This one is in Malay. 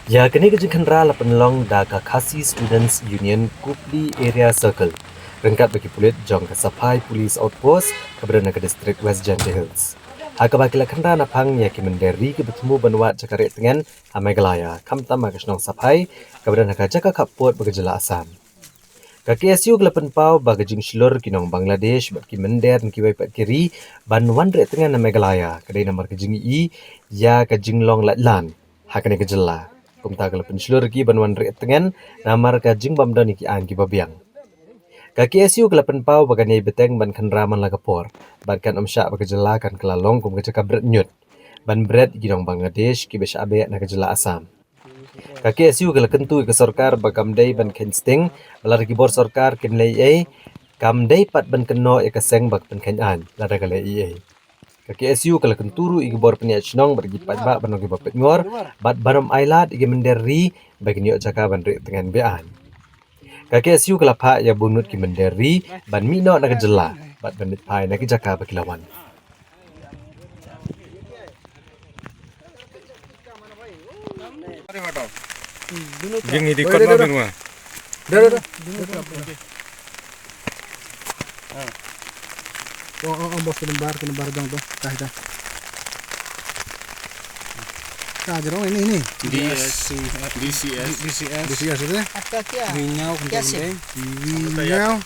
Ya, kini kejeng kendra la penlong da Kakasi Students Union Kupli Area Circle. Rengkat bagi pulit jong ke Sapai Police Outpost keberana ke distrik West Jante Hills. Haka bagi la kendra napang ya ki menderi ke bertemu benwat cakarik tengen hamai galaya. Kam tama ke senong Sapai keberana ke jaka kaput bagi jela asam. Kaki SU kelapan pau bagi jing shilur kinong Bangladesh bagi mender dan kiwai pat kiri ban wandre tengen hamai galaya. Kedai namar ke jing i ya ke jing long latlan. Hakane ke jela. Kumta kala pensilur ki banwan ri tengen namar ka jing bamdan ki an ki babiang. Kaki SU kala penpau bagani beteng ban kan raman la kapor. Ban kan amsya baga jela kan kala long kum ka bret nyut. Ban bret gidong Bangladesh ki besha abe na jela Asam. Kaki SU kala kentu ke sorkar bagam dei ban ken sting balar ki bor sorkar ken lei e kam dei pat ban keno e kaseng bag ban ken an la da kala e. Kaki SU kalau kenturu igi bor peniat senong bagi patba banong bapet ngor bat barom ailat igi menderi bagi niok jaka ban rik tengan bean. Kaki SU kalau pak ya bunut ki menderi ban mino nak jela bat banit pai nak jaka bagi lawan. Jeng ini kot mabin wa. Dah. Oh, bos kelembar dong tuh. Dah. Nah, jerong ini. DCS itu. Minyau, kentang.